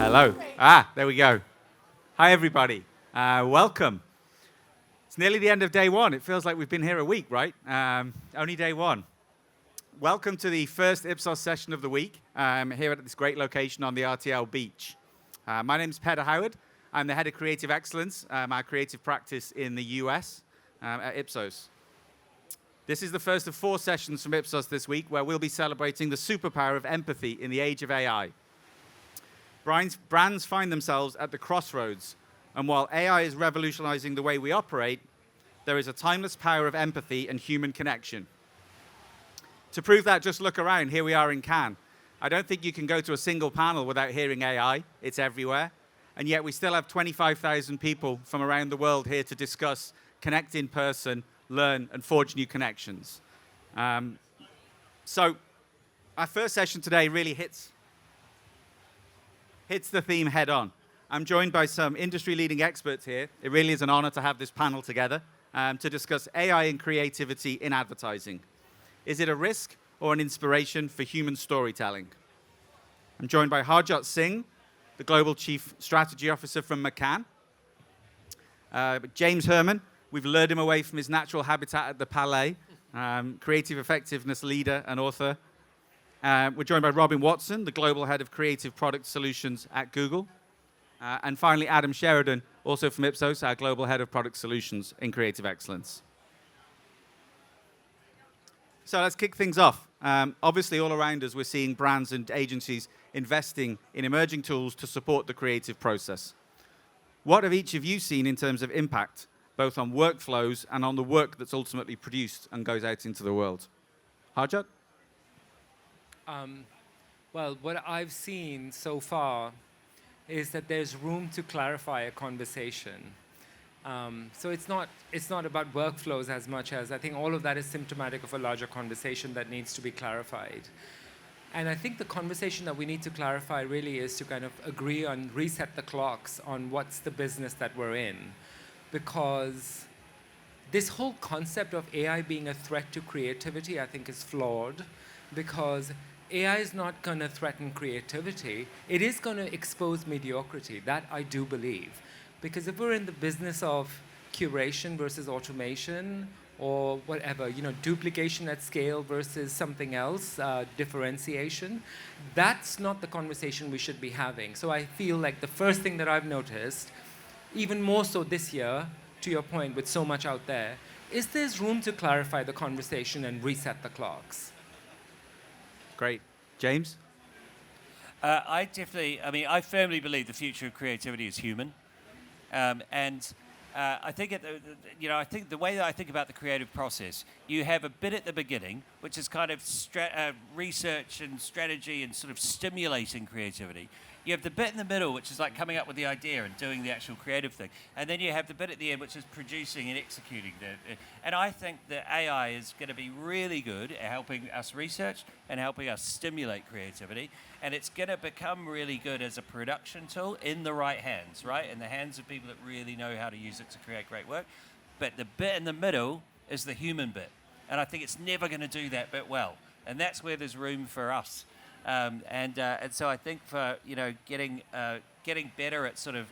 Hello. There we go. Hi, everybody. Welcome. It's nearly the end of day one. It feels like we've been here a week, right? Only day one. Welcome to the first Ipsos session of the week here at this great location on the RTL beach. My name is Pedr Howard. I'm the head of creative excellence, our creative practice in the US at Ipsos. This is the first of 4 sessions from Ipsos this week where we'll be celebrating the superpower of empathy in the age of AI. Brands find themselves at the crossroads, and while AI is revolutionizing the way we operate, there is a timeless power of empathy and human connection. To prove that, just look around. Here we are in Cannes. I don't think you can go to a single panel without hearing AI. It's everywhere. And yet we still have 25,000 people from around the world here to discuss, connect in person, learn, and forge new connections. So our first session today really hits the theme head on. I'm joined by some industry-leading experts here. It really is an honor to have this panel together to discuss AI and creativity in advertising. Is it a risk or an inspiration for human storytelling? I'm joined by Harjot Singh, the Global Chief Strategy Officer from McCann. James Hurman, we've lured him away from his natural habitat at the Palais, creative effectiveness leader and author. We're joined by Robin Watson, the Global Head of Creative Product Solutions at Google. And finally, Adam Sheridan, also from Ipsos, our Global Head of Product Solutions in Creative Excellence. So let's kick things off. Obviously, all around us, we're seeing brands and agencies investing in emerging tools to support the creative process. What have each of you seen in terms of impact, both on workflows and on the work that's ultimately produced and goes out into the world? Harjot? Well, what I've seen so far is that there's room to clarify a conversation. So it's not about workflows as much as I think all of that is symptomatic of a larger conversation that needs to be clarified. And I think the conversation that we need to clarify really is to kind of agree on reset the clocks on what's the business that we're in. Because this whole concept of AI being a threat to creativity, I think, is flawed. Because AI is not going to threaten creativity. It is going to expose mediocrity. That I do believe. Because if we're in the business of curation versus automation or whatever, duplication at scale versus something else, differentiation, that's not the conversation we should be having. So I feel like the first thing that I've noticed, even more so this year, to your point, with so much out there, is there's room to clarify the conversation and reset the clocks. Great. James? I firmly believe the future of creativity is human. I think I think the way that I think about the creative process, you have a bit at the beginning, which is kind of research and strategy and sort of stimulating creativity. You have the bit in the middle, which is like coming up with the idea and doing the actual creative thing. And then you have the bit at the end, which is producing and executing it. And I think that AI is going to be really good at helping us research and helping us stimulate creativity. And it's going to become really good as a production tool in the right hands, right? In the hands of people that really know how to use it to create great work. But the bit in the middle is the human bit. And I think it's never going to do that bit well. And that's where there's room for us. And so I think for getting better at sort of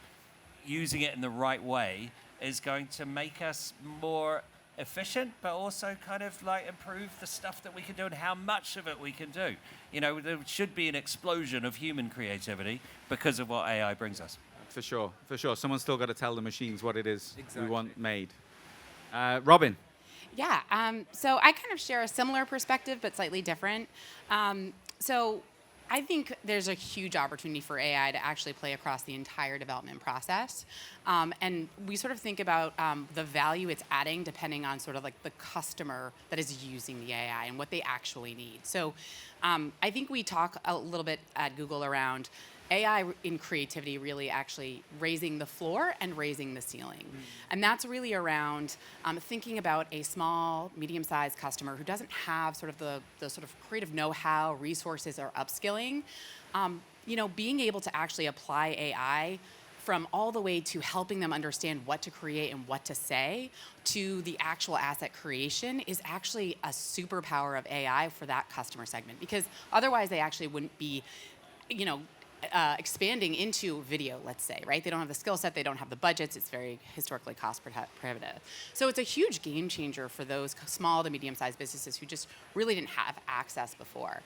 using it in the right way is going to make us more efficient, but also kind of like improve the stuff that we can do and how much of it we can do. There should be an explosion of human creativity because of what AI brings us. For sure. Someone's still got to tell the machines what it is we want made. Robin? Yeah, so I kind of share a similar perspective, but slightly different. So I think there's a huge opportunity for AI to actually play across the entire development process. And we sort of think about the value it's adding depending on sort of like the customer that is using the AI and what they actually need. So I think we talk a little bit at Google around AI in creativity really actually raising the floor and raising the ceiling. And that's really around thinking about a small, medium-sized customer who doesn't have sort of the sort of creative know-how, resources, or upskilling. Being able to actually apply AI from all the way to helping them understand what to create and what to say to the actual asset creation is actually a superpower of AI for that customer segment. Because otherwise they actually wouldn't be, expanding into video, let's say, right? They don't have the skill set, they don't have the budgets, it's very historically cost prohibitive. So it's a huge game changer for those small to medium-sized businesses who just really didn't have access before.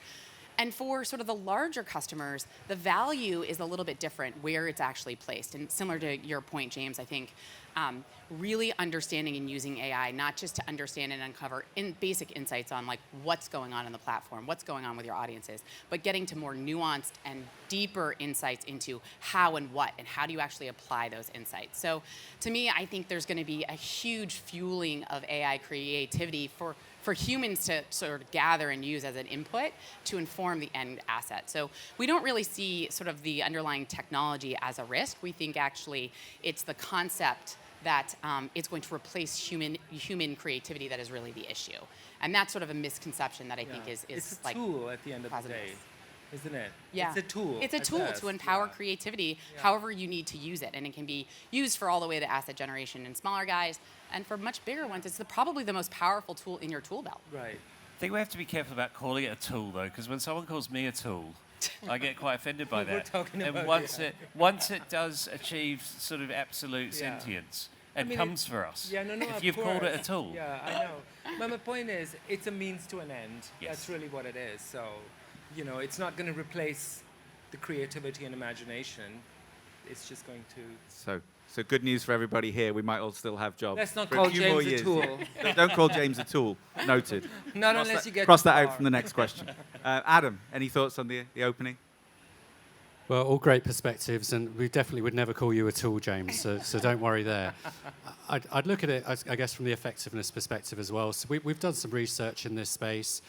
And for sort of the larger customers, the value is a little bit different where it's actually placed. And similar to your point, James, I think really understanding and using AI, not just to understand and uncover basic insights on like what's going on in the platform, what's going on with your audiences, but getting to more nuanced and deeper insights into how and what, and how do you actually apply those insights. So to me, I think there's going to be a huge fueling of AI creativity for humans to sort of gather and use as an input to inform the end asset. So we don't really see sort of the underlying technology as a risk. We think actually it's the concept that it's going to replace human creativity that is really the issue. And that's sort of a misconception that I think is it's a like tool at the end of positive. the day, isn't it? Yeah. It's a tool. It's a at tool best, to empower yeah. creativity Yeah. however you need to use it. And it can be used for all the way to asset generation in smaller guys. And for much bigger ones, it's probably the most powerful tool in your tool belt. Right. I think we have to be careful about calling it a tool, though, because when someone calls me a tool, I get quite offended by We're that. talking And about once it does achieve sort of absolute Yeah. sentience, I it mean, comes for us. Yeah, no, if of you've called it a course. tool. Yeah, I know. But my point is, it's a means to an end. Yes. That's really what it is. So, you know, it's not going to replace the creativity and imagination. It's just going to... So good news for everybody here. We might all still have jobs. Let's not for call a few more James a years. tool. Don't call James a tool. Noted. Not Cross unless that, you get cross too that out far. from the next question. Adam, any thoughts on the opening? Well, all great perspectives, and we definitely would never call you a tool, James, so don't worry there. I'd look at it, I guess, from the effectiveness perspective as well. So we've done some research in this space,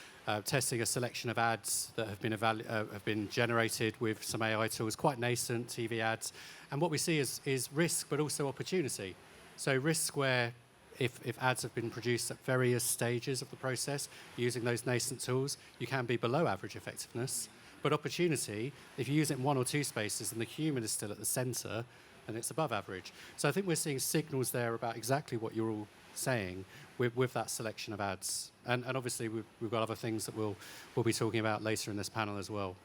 testing a selection of ads that have been generated with some AI tools, quite nascent TV ads. And what we see is risk, but also opportunity. So risk where if ads have been produced at various stages of the process using those nascent tools, you can be below average effectiveness. But opportunity, if you use it in one or two spaces and the human is still at the center, then it's above average. So I think we're seeing signals there about exactly what you're all saying with that selection of ads. And obviously we've got other things that we'll be talking about later in this panel as well.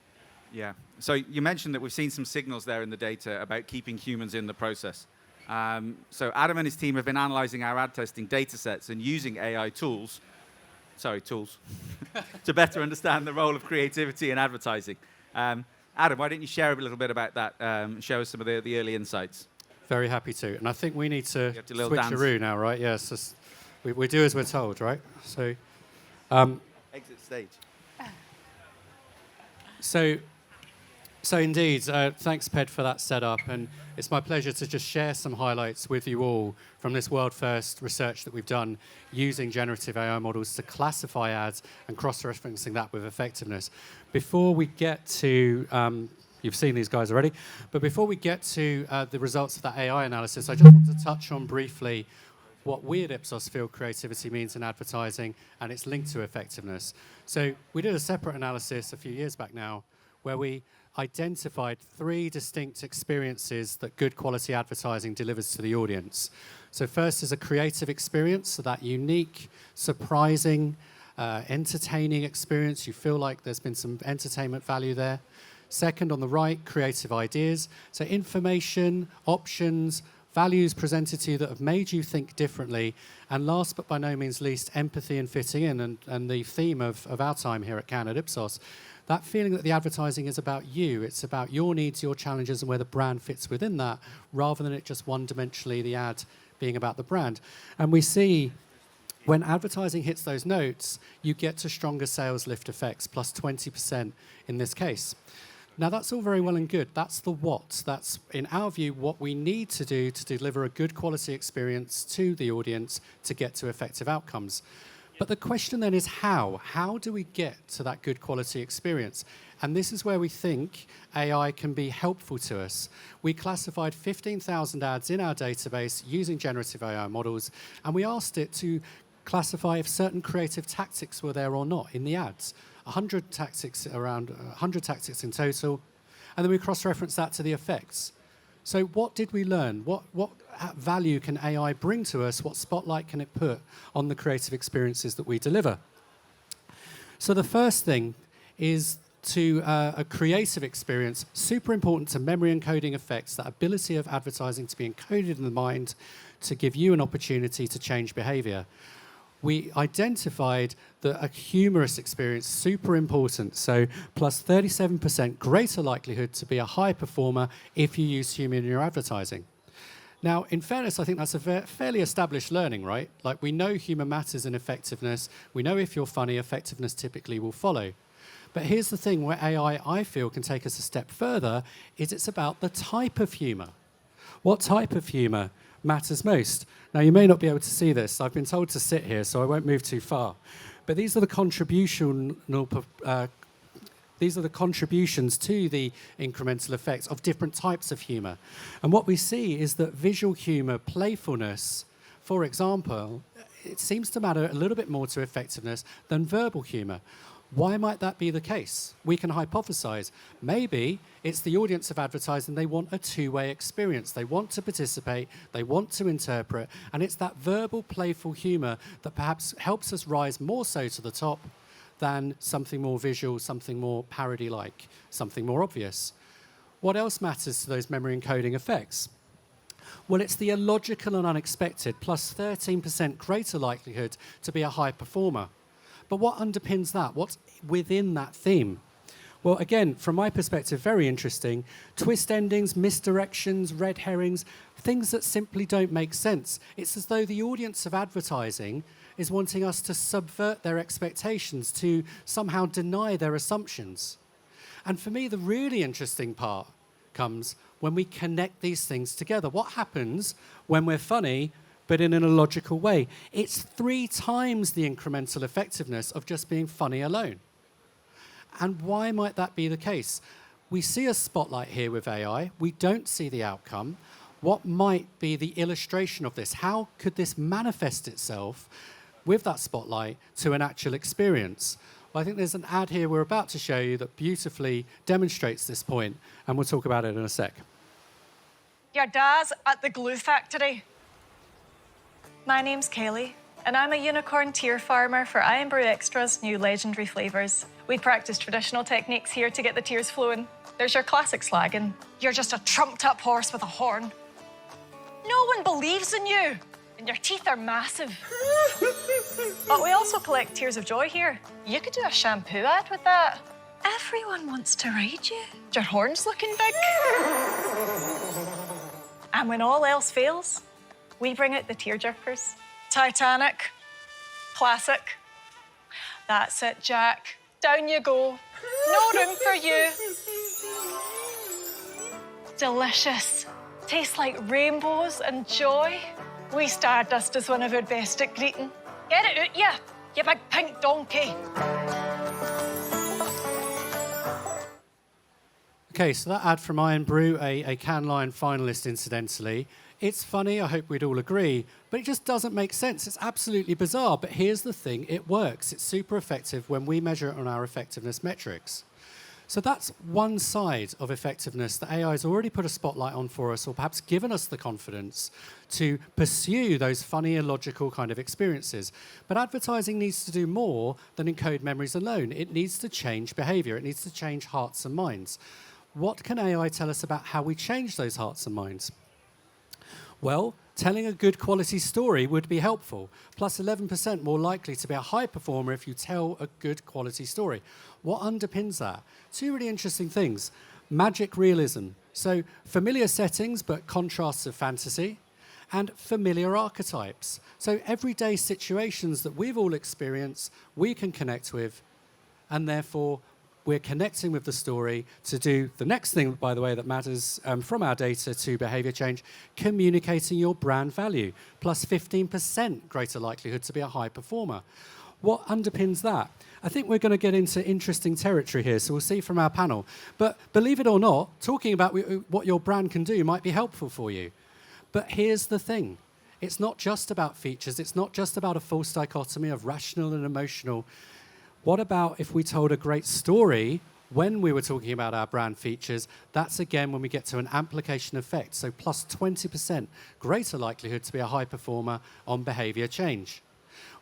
Yeah. So you mentioned that we've seen some signals there in the data about keeping humans in the process. So Adam and his team have been analyzing our ad testing data sets and using AI tools, to better understand the role of creativity in advertising. Adam, why don't you share a little bit about that and show us some of the early insights? Very happy to. And I think we need to have to little dance. switcheroo now, right? Yes, we do as we're told, right? So, Exit stage. So indeed, thanks, Pedr, for that setup. And it's my pleasure to just share some highlights with you all from this world-first research that we've done using generative AI models to classify ads and cross-referencing that with effectiveness. Before we get to, you've seen these guys already, but before we get to the results of that AI analysis, I just want to touch on briefly what we at Ipsos feel creativity means in advertising and its linked to effectiveness. So we did a separate analysis a few years back now where we identified 3 distinct experiences that good quality advertising delivers to the audience. So first is a creative experience, so that unique, surprising, entertaining experience. You feel like there's been some entertainment value there. Second, on the right, creative ideas. So information, options, values presented to you that have made you think differently. And last but by no means least, empathy and fitting in, and the theme of our time here at Cannes at Ipsos. That feeling that the advertising is about you, it's about your needs, your challenges, and where the brand fits within that, rather than it just one-dimensionally, the ad being about the brand. And we see when advertising hits those notes, you get to stronger sales lift effects, plus 20% in this case. Now, that's all very well and good. That's the what. That's, in our view, what we need to do to deliver a good quality experience to the audience to get to effective outcomes. But the question then is how? How do we get to that good quality experience? And this is where we think AI can be helpful to us. We classified 15,000 ads in our database using generative AI models, and we asked it to classify if certain creative tactics were there or not in the ads. 100 tactics in total, and then we cross-referenced that to the effects. So what did we learn? What value can AI bring to us? What spotlight can it put on the creative experiences that we deliver? So the first thing is to a creative experience, super important to memory encoding effects, that ability of advertising to be encoded in the mind to give you an opportunity to change behavior. We identified that a humorous experience, super important, so plus 37% greater likelihood to be a high performer if you use humor in your advertising. Now, in fairness, I think that's a fairly established learning, right? Like, we know humor matters in effectiveness. We know if you're funny, effectiveness typically will follow. But here's the thing where AI, I feel, can take us a step further, is it's about the type of humor. What type of humor matters most? Now, you may not be able to see this. I've been told to sit here, so I won't move too far. But these are the contributions to the incremental effects of different types of humor. And what we see is that visual humor, playfulness, for example, it seems to matter a little bit more to effectiveness than verbal humor. Why might that be the case? We can hypothesize. Maybe it's the audience of advertising, they want a two-way experience. They want to participate, they want to interpret, and it's that verbal, playful humor that perhaps helps us rise more so to the top than something more visual, something more parody-like, something more obvious. What else matters to those memory encoding effects? Well, it's the illogical and unexpected, plus 13% greater likelihood to be a high performer. But what underpins that? What's within that theme? Well, again, from my perspective, very interesting. Twist endings, misdirections, red herrings, things that simply don't make sense. It's as though the audience of advertising is wanting us to subvert their expectations, to somehow deny their assumptions. And for me, the really interesting part comes when we connect these things together. What happens when we're funny, but in an illogical way? It's 3 times the incremental effectiveness of just being funny alone. And why might that be the case? We see a spotlight here with AI. We don't see the outcome. What might be the illustration of this? How could this manifest itself with that spotlight to an actual experience? Well, I think there's an ad here we're about to show you that beautifully demonstrates this point, and we'll talk about it in a sec. Your dad's at the glue factory. My name's Kelly, and I'm a unicorn tier farmer for Iron Brew Extra's new legendary flavours. We practice traditional techniques here to get the tears flowing. There's your classic slagging. You're just a trumped-up horse with a horn. No one believes in you, and your teeth are massive. But we also collect tears of joy here. You could do a shampoo ad with that. Everyone wants to ride you. Your horn's looking big. And when all else fails, we bring out the tearjerkers. Titanic. Classic. That's it, Jack. Down you go. No room for you. Delicious. Tastes like rainbows and joy. We Stardust is one of our best at greeting. Get it out, you big pink donkey. Okay, so that ad from Iron Brew, a Cannes Lion finalist, incidentally. It's funny, I hope we'd all agree, but it just doesn't make sense. It's absolutely bizarre, but here's the thing, it works. It's super effective when we measure it on our effectiveness metrics. So that's one side of effectiveness that AI has already put a spotlight on for us, or perhaps given us the confidence to pursue those funny, illogical kind of experiences. But advertising needs to do more than encode memories alone. It needs to change behavior. It needs to change hearts and minds. What can AI tell us about how we change those hearts and minds? Well, telling a good quality story would be helpful, plus 11% more likely to be a high performer if you tell a good quality story. What underpins that? 2 really interesting things. Magic realism, so familiar settings but contrasts of fantasy, and familiar archetypes. So everyday situations that we've all experienced, we can connect with, and therefore we're connecting with the story to do the next thing, by the way, that matters from our data to behavior change, communicating your brand value, plus 15% greater likelihood to be a high performer. What underpins that? I think we're going to get into interesting territory here, so we'll see from our panel. But believe it or not, talking about what your brand can do might be helpful for you. But here's the thing. It's not just about features. It's not just about a false dichotomy of rational and emotional. What about if we told a great story when we were talking about our brand features? That's again when we get to an amplification effect, so plus 20% greater likelihood to be a high performer on behavior change.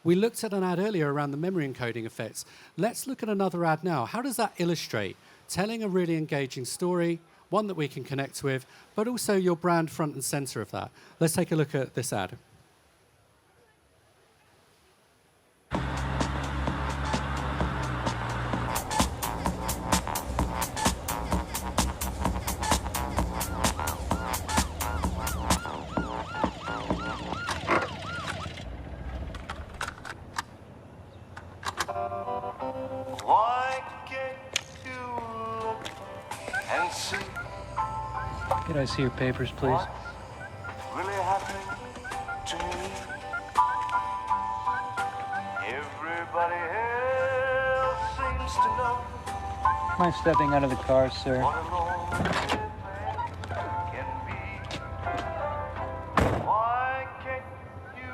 We looked at an ad earlier around the memory encoding effects. Let's look at another ad now. How does that illustrate telling a really engaging story, one that we can connect with, but also your brand front and center of that? Let's take a look at this ad. Could I see your papers, please? Really happening to me? Everybody else seems to know Mind stepping out of the car, sir? what a lonely man can be. Why can't you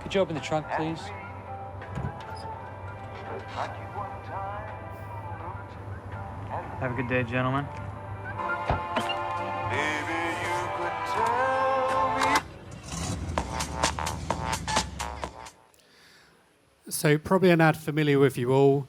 Could you open the trunk, please? like you one time Have a good day, gentlemen. Maybe you could tell me. So probably an ad familiar with you all.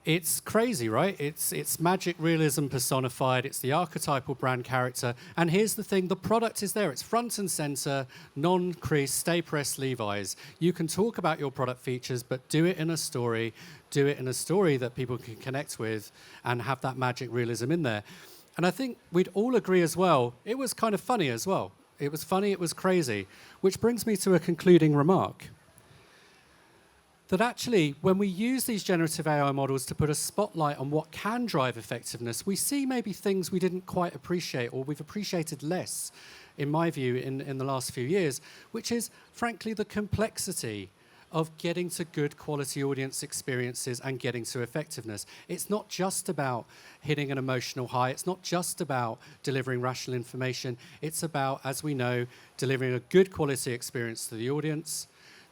It's crazy, right? It's magic realism personified. It's the archetypal brand character. And here's the thing, the product is there. It's front and center, non-crease, stay pressed Levi's. You can talk about your product features, but do it in a story. Do it in a story that people can connect with and have that magic realism in there. And I think we'd all agree as well, it was kind of funny as well. It was funny, it was crazy. Which brings me to a concluding remark. That actually, when we use these generative AI models to put a spotlight on what can drive effectiveness, we see maybe things we didn't quite appreciate or we've appreciated less, in my view, in the last few years, which is, frankly, the complexity of getting to good quality audience experiences and getting to effectiveness. It's not just about hitting an emotional high. It's not just about delivering rational information. It's about, as we know, delivering a good quality experience to the audience,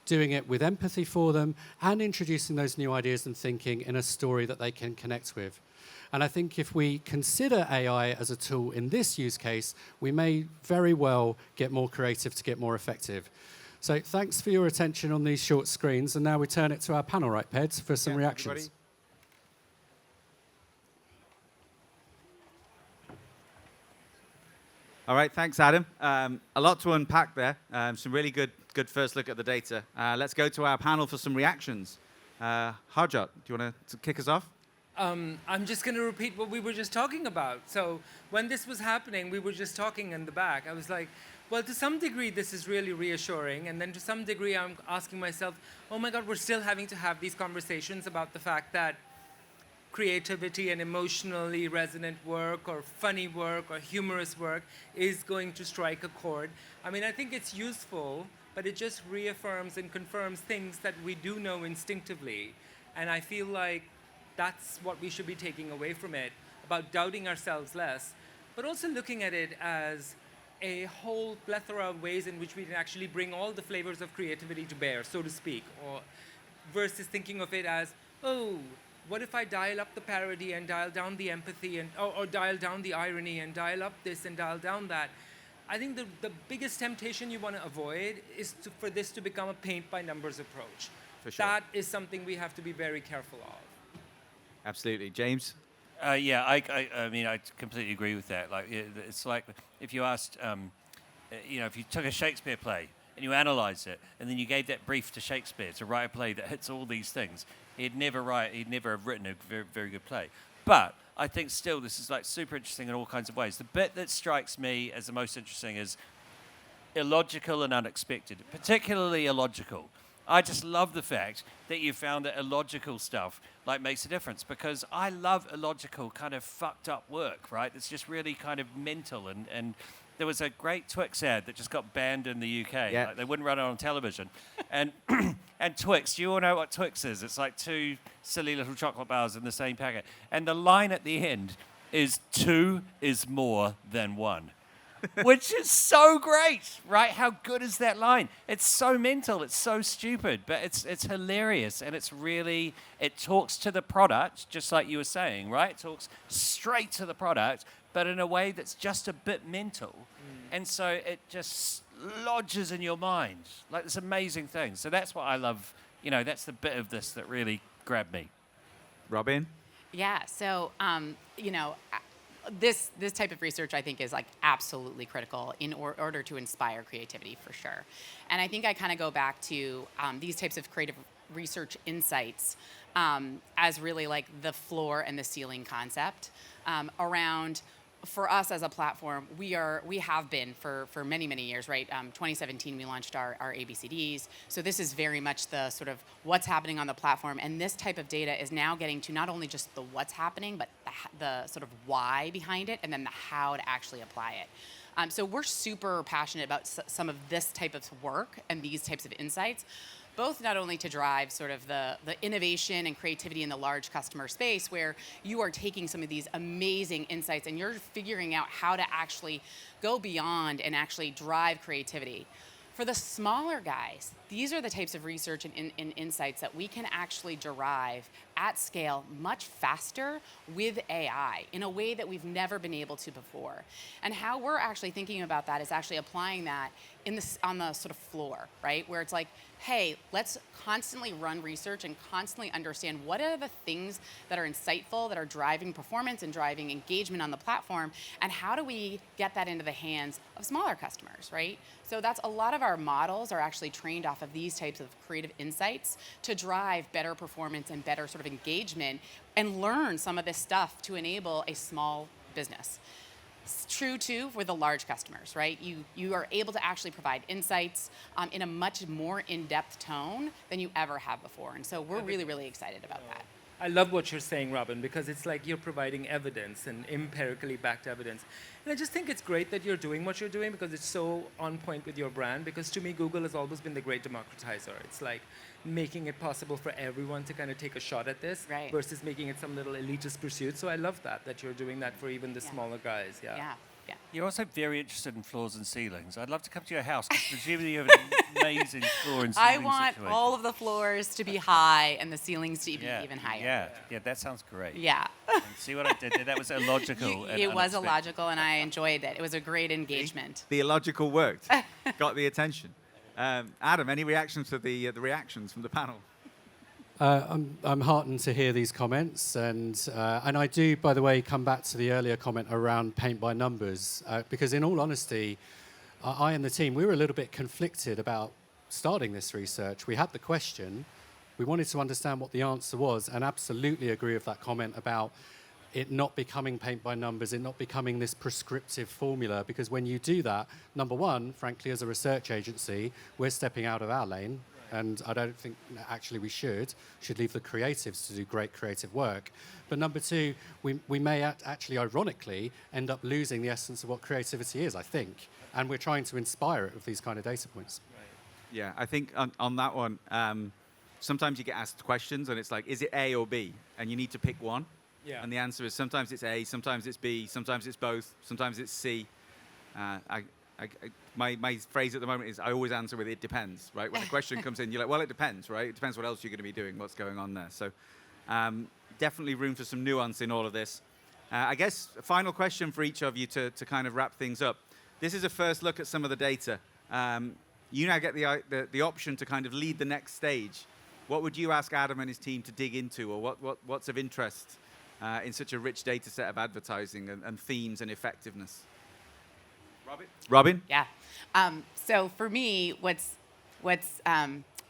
doing it with empathy for them, and introducing those new ideas and thinking in a story that they can connect with. And I think if we consider AI as a tool in this use case, we may very well get more creative to get more effective. So thanks for your attention on these short screens, and now we turn it to our panel, right, Pedr, for some reactions. Everybody. All right, thanks, Adam. A lot to unpack there. Some really good first look at the data. Let's go to our panel for some reactions. Harjot, do you want to kick us off? I'm just going to repeat what we were just talking about. So when this was happening, we were just talking in the back. I was like, well, to some degree, this is really reassuring. And then to some degree, I'm asking myself, oh my God, we're still having to have these conversations about the fact that creativity and emotionally resonant work or funny work or humorous work is going to strike a chord. I mean, I think it's useful, but it just reaffirms and confirms things that we do know instinctively. And I feel like that's what we should be taking away from it, about doubting ourselves less, but also looking at it as a whole plethora of ways in which we can actually bring all the flavors of creativity to bear, so to speak, or versus thinking of it as, oh, what if I dial up the parody and dial down the empathy and or dial down the irony and dial up this and dial down that? I think the biggest temptation you want to avoid is for this to become a paint by numbers approach. For sure. That is something we have to be very careful of. Absolutely. James? Yeah, I mean, I completely agree with that. Like, it's like if you asked, if you took a Shakespeare play and you analysed it, and then you gave that brief to Shakespeare to write a play that hits all these things, he'd never have written a very, very good play. But I think still this is like super interesting in all kinds of ways. The bit that strikes me as the most interesting is illogical and unexpected, particularly illogical. I just love the fact that you found that illogical stuff like makes a difference, because I love illogical kind of fucked up work, right? It's just really kind of mental, and there was a great Twix ad that just got banned in the UK. Yeah. Like, they wouldn't run it on television. And and Twix, do you all know what Twix is? It's like two silly little chocolate bars in the same packet. And the line at the end is 2 is more than 1. Which is so great, right? How good is that line? It's so mental, it's so stupid, but it's hilarious, and it talks to the product, just like you were saying, right? It talks straight to the product, but in a way that's just a bit mental. And so it just lodges in your mind. Like this amazing thing. So that's what I love. You know, that's the bit of this that really grabbed me. Robin? Yeah. So, this type of research I think is like absolutely critical in order to inspire creativity for sure. And I think I kind of go back to these types of creative research insights as really like the floor and the ceiling concept around. For us as a platform, we have been for many years, right? 2017 we launched our ABCDs. So this is very much the sort of what's happening on the platform, and this type of data is now getting to not only just the what's happening, but the sort of why behind it, and then the how to actually apply it. So we're super passionate about some of this type of work and these types of insights, both not only to drive sort of the innovation and creativity in the large customer space where you are taking some of these amazing insights and you're figuring out how to actually go beyond and actually drive creativity. For the smaller guys, these are the types of research and insights that we can actually derive at scale much faster with AI in a way that we've never been able to before. And how we're actually thinking about that is actually applying that on the sort of floor, right? Where it's like, hey, let's constantly run research and constantly understand what are the things that are insightful, that are driving performance and driving engagement on the platform, and how do we get that into the hands of smaller customers, right? So that's a lot of our models are actually trained off of these types of creative insights to drive better performance and better sort of engagement and learn some of this stuff to enable a small business. It's true too for the large customers, right? You are able to actually provide insights in a much more in-depth tone than you ever have before. And so we're really excited about that. I love what you're saying, Robin, because it's like you're providing evidence and empirically backed evidence. And I just think it's great that you're doing what you're doing because it's so on point with your brand. Because to me, Google has always been the great democratizer. It's like making it possible for everyone to kind of take a shot at this versus making it some little elitist pursuit. So I love that you're doing that for even the smaller guys. Yeah. You're also very interested in floors and ceilings. I'd love to come to your house because presumably you have an amazing floor and ceiling I want situation. all of the floors to be high and the ceilings to be even higher. Yeah, that sounds great. Yeah. And see what I did there? That was illogical. and It was unexpected. illogical, and I enjoyed it. It was a great engagement. The illogical worked. Got the attention. Adam, any reactions to the reactions from the panel? I'm heartened to hear these comments, and I do, by the way, come back to the earlier comment around paint by numbers, because in all honesty, I and the team, we were a little bit conflicted about starting this research. We had the question, we wanted to understand what the answer was, and absolutely agree with that comment about it not becoming paint by numbers, it not becoming this prescriptive formula, because when you do that, number one, frankly, as a research agency, we're stepping out of our lane. And I don't think actually we should leave the creatives to do great creative work. But number two, we may actually, ironically, end up losing the essence of what creativity is, I think. And we're trying to inspire it with these kind of data points. Yeah, I think on that one, sometimes you get asked questions and it's like, is it A or B? And you need to pick one. Yeah. And the answer is sometimes it's A, sometimes it's B, sometimes it's both, sometimes it's C. My phrase at the moment is I always answer with it depends, right? When the question comes in, you're like, well, it depends, right? It depends what else you're going to be doing, what's going on there. So definitely room for some nuance in all of this. I guess a final question for each of you to kind of wrap things up. This is a first look at some of the data. You now get the option to kind of lead the next stage. What would you ask Adam and his team to dig into, or what's of interest in such a rich data set of advertising and themes and effectiveness? Robin? Yeah. So for me, what's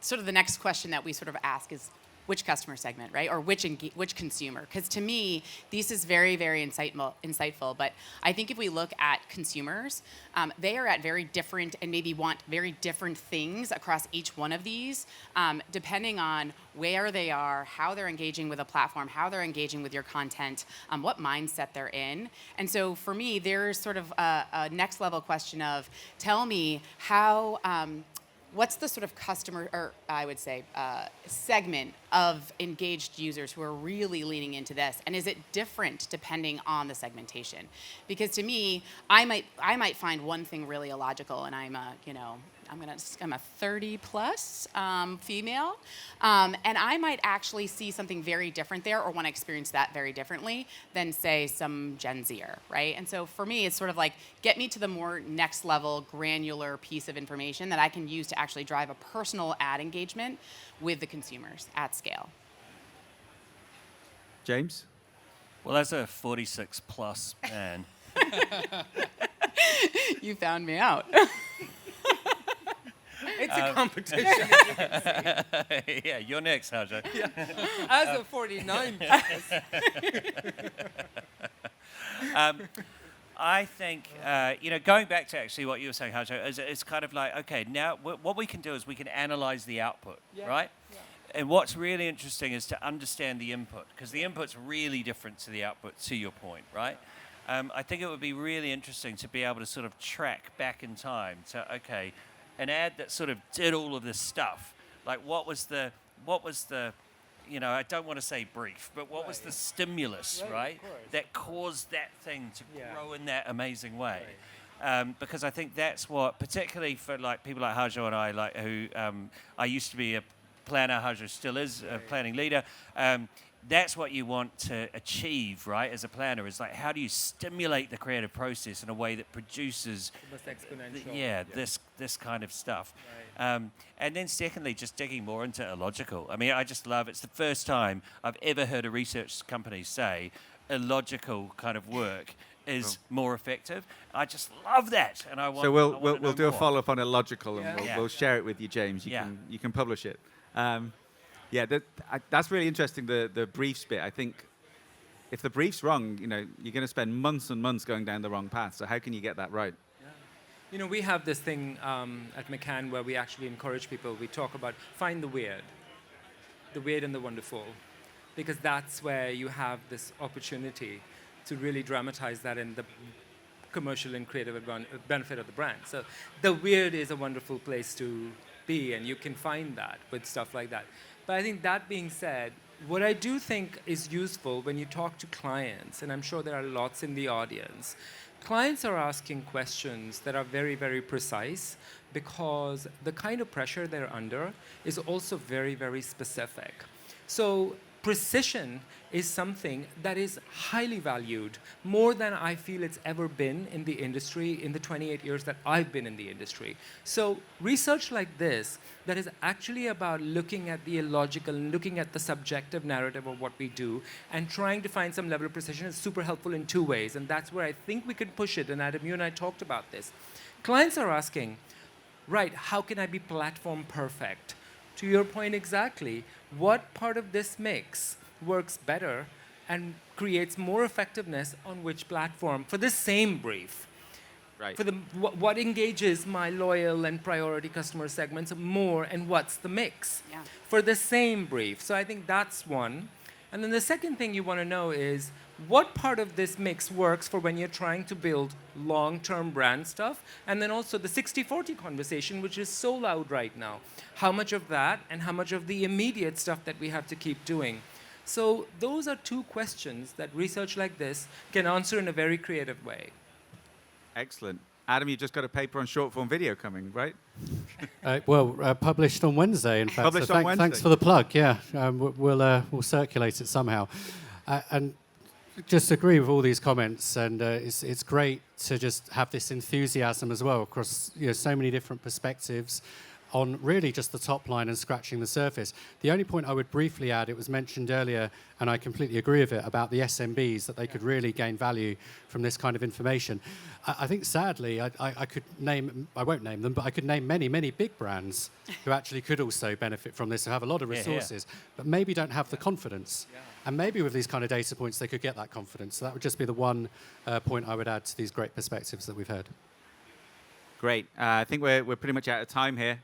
sort of the next question that we sort of ask is which customer segment, right? Or which consumer? Because to me, this is very insightful. But I think if we look at consumers, they are at very different and maybe want very different things across each one of these, depending on where they are, how they're engaging with a platform, how they're engaging with your content, what mindset they're in. And so for me, there's sort of a next level question of, tell me how, what's the sort of customer, or I would say, segment of engaged users who are really leaning into this? And is it different depending on the segmentation? Because to me, I might find one thing really illogical, and I'm a I'm a 30 plus female, and I might actually see something very different there or want to experience that very differently than, say, some Gen Zer, right? And so for me, it's sort of like, get me to the more next level, granular piece of information that I can use to actually drive a personal ad engagement with the consumers at scale. James? Well, as a 46 plus man, You found me out. It's a competition. yeah, you're next, Harjot. As a 49. I think, going back to actually what you were saying, Harjot, it's kind of like, okay, now what we can do is we can analyze the output, right? Yeah. And what's really interesting is to understand the input, because the input's really different to the output, to your point, right? I think it would be really interesting to be able to sort of track back in time to, okay, an ad that sort of did all of this stuff, like what was the I don't want to say brief, but what was the stimulus, right, that caused that thing to grow in that amazing way? Because I think that's what, particularly for like people like Harjot and I, like who I used to be a planner, Harjot still is a planning leader. That's what you want to achieve, right, as a planner, is like, how do you stimulate the creative process in a way that produces this kind of stuff. Right. And then secondly, just digging more into illogical. I mean, I just love, it's the first time I've ever heard a research company say illogical kind of work is more effective. I just love that, and I want. So we'll do a follow-up on illogical, and we'll share it with you, James. You can publish it. That's really interesting, the briefs bit. I think if the brief's wrong, you're going to spend months and months going down the wrong path. So how can you get that right? Yeah. We have this thing at McCann where we actually encourage people. We talk about find the weird and the wonderful, because that's where you have this opportunity to really dramatize that in the commercial and creative benefit of the brand. So the weird is a wonderful place to be, and you can find that with stuff like that. But I think that being said, what I do think is useful when you talk to clients, and I'm sure there are lots in the audience, clients are asking questions that are very, very precise, because the kind of pressure they're under is also very, very specific. So precision is something that is highly valued, more than I feel it's ever been in the industry in the 28 years that I've been in the industry. So research like this, that is actually about looking at the illogical and looking at the subjective narrative of what we do and trying to find some level of precision, is super helpful in two ways. And that's where I think we can push it. And Adam, you and I talked about this. Clients are asking, right, how can I be platform perfect? To your point exactly, what part of this mix works better and creates more effectiveness on which platform for the same brief? Right. For what engages my loyal and priority customer segments more, and what's the mix for the same brief? So I think that's one. And then the second thing you want to know is, what part of this mix works for when you're trying to build long-term brand stuff? And then also the 60-40 conversation, which is so loud right now. How much of that and how much of the immediate stuff that we have to keep doing? So those are two questions that research like this can answer in a very creative way. Excellent. Adam, you just got a paper on short-form video coming, right? Published on Wednesday, in fact. Published on Wednesday. Thanks for the plug, yeah. We'll circulate it somehow. And just agree with all these comments, and it's great to just have this enthusiasm as well across so many different perspectives on really just the top line and scratching the surface. The only point I would briefly add, it was mentioned earlier, and I completely agree with it, about the SMBs, that they could really gain value from this kind of information. I think sadly, I could name, I won't name them, but I could name many, many big brands who actually could also benefit from this, who have a lot of resources, but maybe don't have the confidence. And maybe with these kind of data points, they could get that confidence. So that would just be the one point I would add to these great perspectives that we've heard. Great. I think we're pretty much out of time here.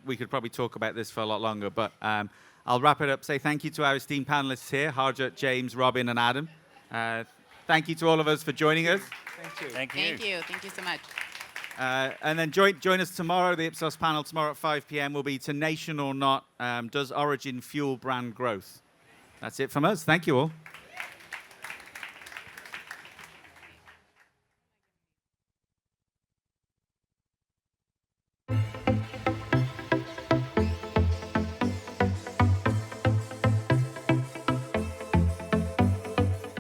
We could probably talk about this for a lot longer, but I'll wrap it up. Say thank you to our esteemed panelists here, Harjot, James, Robin, and Adam. Thank you to all of us for joining us. Thank you. Thank you. Thank you. Thank you so much. And then join us tomorrow. The Ipsos panel tomorrow at 5 p.m. will be Tenacious or Not, Does Origin Fuel Brand Growth? That's it from us. Thank you all.